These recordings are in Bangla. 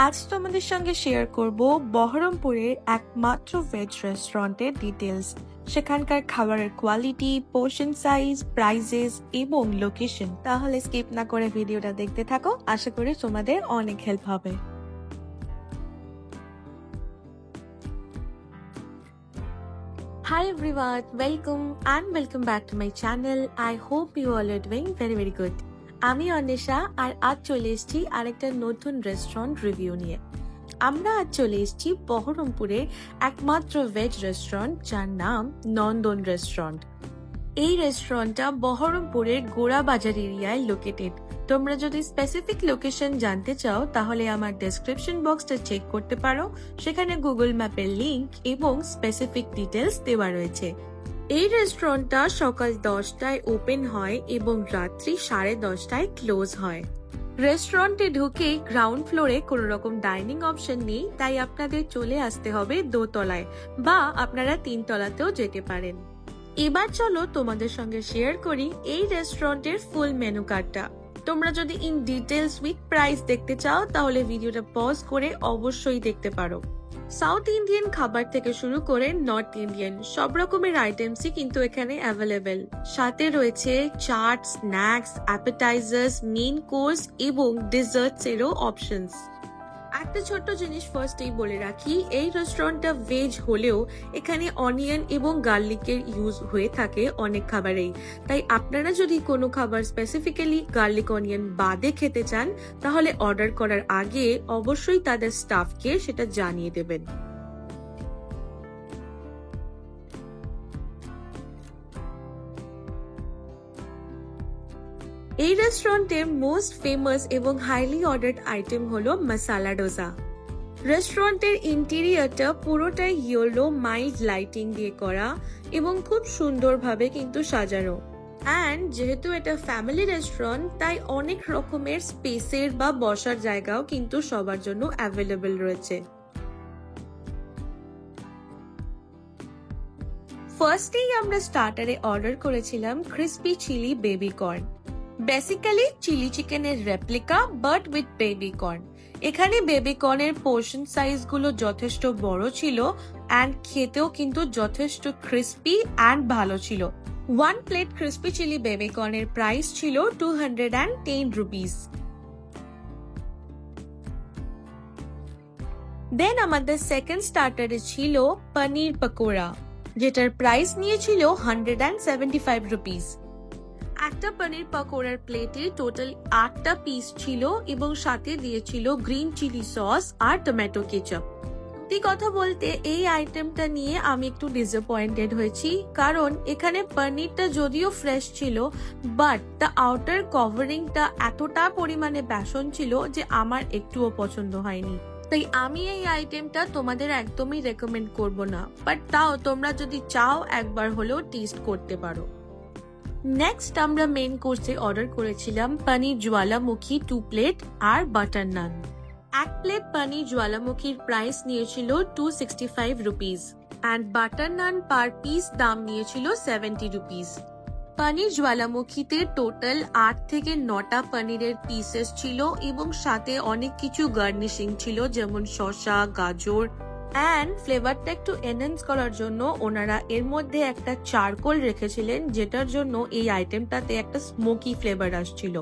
আজ তোমাদের সঙ্গে শেয়ার করব বহরমপুরের একমাত্র ভেজ রেস্টুরেন্টের ডিটেলস, সেখানকার খাবারের কোয়ালিটি, পোর্শন সাইজ, প্রাইসেস এবং লোকেশন। তাহলে স্কিপ না করে ভিডিওটা দেখতে থাকো, আশা করি তোমাদের অনেক হেল্প হবে। Hi everyone, welcome back to my channel. I hope you all are doing very good. আমি অনিশা আর আজ চলে এসেছি আরেকটা নতুন রেস্টুরেন্ট রিভিউ নিয়ে। আমরা আজ চলে এসেছি বহরমপুরে একমাত্র ভেজ রেস্টুরেন্ট যার নাম নন্দন রেস্টুরেন্ট। এই রেস্টুরেন্টটা বহরমপুরের গোড়া বাজার এরিয়ায় লোকেটেড। তোমরা যদি স্পেসিফিক লোকেশন জানতে চাও তাহলে আমার ডেসক্রিপশন বক্সটা চেক করতে পারো, সেখানে গুগল ম্যাপের লিংক এবং স্পেসিফিক ডিটেলস দেওয়া রয়েছে। এই রেস্টুরেন্টটা সকাল 10টায় ওপেন হয় এবং রাত্রি 10:30টায় ক্লোজ হয়। রেস্টুরেন্টে ঢুকে গ্রাউন্ড ফ্লোরে কোনো রকম ডাইনিং অপশন নেই, তাই আপনাদের চলে আসতে হবে দোতলায় বা আপনারা 3তলাতেও যেতে পারেন। এবার চলো তোমাদের সঙ্গে শেয়ার করি এই রেস্টুরেন্টের ফুল মেনু কার্ডটা। তোমরা যদি ইন ডিটেলস উইথ প্রাইস দেখতে চাও তাহলে ভিডিওটা পজ করে অবশ্যই দেখতে পারো। সাউথ ইন্ডিয়ান খাবার থেকে শুরু করে নর্থ ইন্ডিয়ান সব রকমের আইটেমসই কিন্তু এখানে অ্যাভেলেবেল। সাথে রয়েছে চাট, স্ন্যাক্স, অ্যাপেটাইজার্স, মেইন কোর্স এবং ডেজার্টস এরও অপশনস। একটা ছোট্ট জিনিস ফার্স্টেই বলে রাখি, এই রেস্টুরেন্টটা ভেজ হলেও এখানে অনিয়ন এবং গার্লিকের ইউজ হয়ে থাকে অনেক খাবারেই, তাই আপনারা যদি কোনো খাবার স্পেসিফিক্যালি গার্লিক অনিয়ন বাদে খেতে চান তাহলে অর্ডার করার আগে অবশ্যই তাদের স্টাফকে সেটা জানিয়ে দেবেন। এই রেস্টুরেন্টের মোস্ট ফেমাস এবং হাইলি অর্ডার্ড আইটেম হলো মশালা ডোসা। রেস্টুরেন্টের ইন্টেরিয়রটা পুরোটাই ইয়েলো মাইল্ড লাইটিং দিয়ে করা এবং খুব সুন্দরভাবে কিন্তু সাজানো। অ্যান্ড যেহেতু এটা ফ্যামিলি রেস্টুরেন্ট তাই অনেক রকমের স্পেসের বা বসার জায়গাও কিন্তু সবার জন্য অ্যাভেলেবেল রয়েছে। ফার্স্টেই আমরা স্টার্টারে অর্ডার করেছিলাম crispy chilli baby corn. Basically chilli চিকেনের replica but with baby corn. এখানে বেবি কর্নের পোর্শন সাইজ গুলো যথেষ্ট বড় ছিল অ্যান্ড খেতেও কিন্তু যথেষ্ট ক্রিসপি অ্যান্ড ভালো ছিল। 1 প্লেট ক্রিসপি চিলি বেবি কর্নের প্রাইস ছিল 210 রুপিস। দেন আমাদের সেকেন্ড স্টার্টারে ছিল পনির পকোড়া, যেটার প্রাইস নিয়েছিল 175 রুপিস। একটা পনির পকোড়ার প্লেটে টোটাল 8টা পিস ছিল এবং সাথে দিয়েছিল গ্রিন চিলি সস আর টমেটো কেচাপ। সত্যি কথা বলতে এই আইটেমটা নিয়ে আমি একটু ডিসঅ্যাপয়েন্টেড হয়েছি, কারণ এখানে পনিরটা যদিও ফ্রেশ ছিল বাট দ্য আউটার কভারিংটা এতটা পরিমাণে বেসন ছিল যে আমার একটুও পছন্দ হয়নি। তাই আমি এই আইটেমটা তোমাদের একদমই রেকমেন্ড করব না, বাট তাও তোমরা যদি চাও একবার হলেও টেস্ট করতে পারো। নেক্সট আমরা মেইন কোর্সে অর্ডার করেছিলাম পনির জ্বালামুখী 2 প্লেট আর বাটার নান। 1 প্লেট পনির জ্বালামুখীর প্রাইস নিয়েছিল 265 rupees and butter naan per piece দাম নিয়েছিল 70 রুপিস। পনির জ্বালামুখীতে টোটাল 8 থেকে 9টা পনিরের পিসেস ছিল এবং সাথে অনেক কিছু গার্নিশিং ছিল, যেমন শসা, গাজর অ্যান্ড ফ্লেভারটা একটু এনহ্যান্স করার জন্য ওনারা এর মধ্যে একটা চারকোল রেখেছিলেন, যেটার জন্য এই আইটেমটাতে একটা স্মোকি ফ্লেভার আসছিল।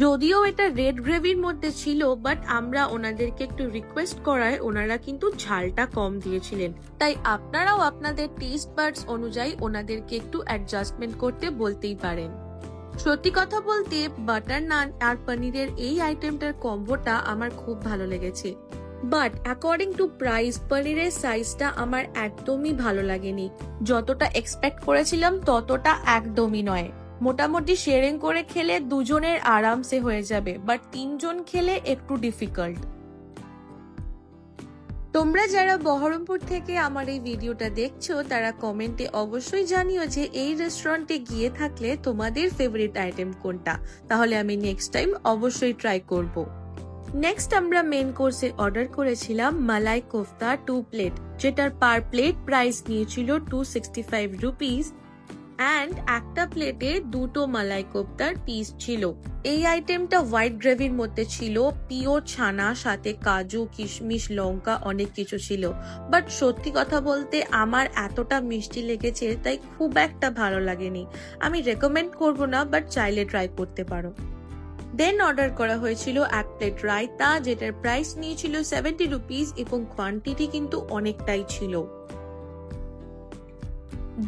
যদিও এটা রেড গ্রেভির মধ্যে ছিল বাট আমরা ওনাদেরকে একটু রিকোয়েস্ট করায় ওনারা কিন্তু ঝালটা কম দিয়েছিলেন, তাই আপনারাও আপনাদের টেস্ট বাডস অনুযায়ী ওনাদেরকে একটু অ্যাডজাস্টমেন্ট করতে বলতেই পারেন। সত্যি কথা বলতে বাটার নান আর পনিরের এই আইটেমটার কম্বোটা আমার খুব ভালো লেগেছে, বাট অ্যাকর্ডিং টু প্রাইস পনিরের সাইজটা আমার একদমই ভালো লাগেনি। যতটা এক্সপেক্ট করেছিলাম ততটা একদমই নয়। মোটামুটি শেয়ারিং করে খেলে দুজনের আরামসে হয়ে যাবে, বাট 3 জন খেলে একটু ডিফিকাল্ট। তোমরা যারা বহরমপুর থেকে আমার এই ভিডিওটা দেখছো তারা কমেন্টে অবশ্যই জানিও যে এই রেস্টুরেন্টে গিয়ে থাকলে তোমাদের ফেভারিট আইটেম কোনটা, তাহলে আমি নেক্সট টাইম অবশ্যই ট্রাই করব। নেক্সট আমরা মেইন কোর্সে অর্ডার করেছিলাম মালাই কোফতা 2 প্লেট, যেটার পার প্লেট প্রাইস নিয়েছিল 265 রুপিস অ্যান্ড একটা প্লেটে 2টো মালাই কোপ্তার পিস ছিল। এই আইটেমটা হোয়াইট গ্রেভির মধ্যে ছিল, পিওর ছানা, সাথে কাজু, কিশমিশ, লঙ্কা, অনেক কিছু ছিল। বাট সত্যি কথা বলতে আমার এতটা মিষ্টি লেগেছে তাই খুব একটা ভালো লাগেনি। আমি রেকমেন্ড করবো না, বাট চাইলে ট্রাই করতে পারো। দেন অর্ডার করা হয়েছিল এক প্লেট রায়তা, যেটার প্রাইস নিয়েছিল 70 রুপিস এবং কোয়ান্টিটি কিন্তু অনেকটাই ছিল।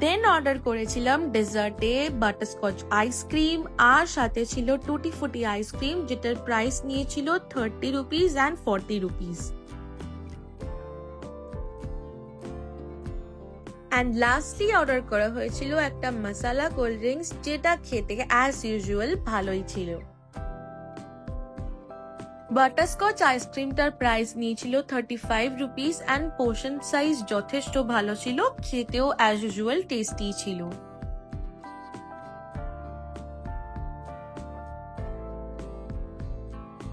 দেন অর্ডার করেছিলাম ডেজার্টে বাটারস্কচ আইসক্রিম, আর সাথে ছিল টুটি ফুটি আইসক্রিম, যেটার প্রাইস নিয়েছিল 30 rupees and 40 rupees. And lastly order করা হয়েছিল একটা মশালা কোল্ড ড্রিঙ্কস, যেটা খেতে অ্যাজ ইউজুয়াল ভালোই ছিল। বাটারস্কচ আইসক্রিমটার প্রাইস নিয়েছিল 35 রুপিস অ্যান্ড পোর্শন সাইজ যথেষ্ট ভালো ছিল, খেতেও অ্যাজ ইউজুয়াল টেস্টি ছিল।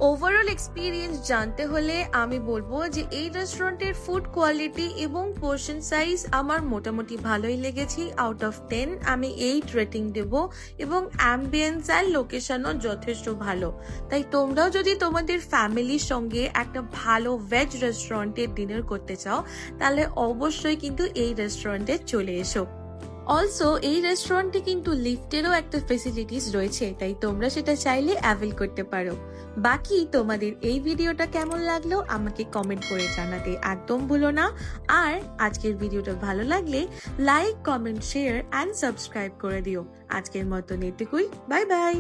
ওভারঅল এক্সপিরিয়েন্স জানতে হলে আমি বলবো যে এই রেস্টুরেন্টের ফুড কোয়ালিটি এবং পোর্শন সাইজ আমার মোটামুটি ভালোই লেগেছে। আউট অফ 10 আমি 8 রেটিং দেব, এবং অ্যাম্বিয়েন্স আর লোকেশনও যথেষ্ট ভালো। তাই তোমরাও যদি তোমাদের ফ্যামিলির সঙ্গে একটা ভালো ভেজ রেস্টুরেন্টে ডিনার করতে চাও, তাহলে অবশ্যই কিন্তু এই রেস্টুরেন্টে চলে এসো। অলসো এই রেস্টুরেন্টে কিন্তু লিফটেরও একটা ফেসিলিটিস রয়েছে, তাই তোমরা সেটা চাইলে অ্যাভেল করতে পারো। বাকি তোমাদের এই ভিডিওটা কেমন লাগলো আমাকে কমেন্ট করে জানাতে একদম ভুলো না। আর আজকের ভিডিওটা ভালো লাগলে like, comment, share and subscribe করে দিও। আজকের মতন এটুকুই, বাই বাই।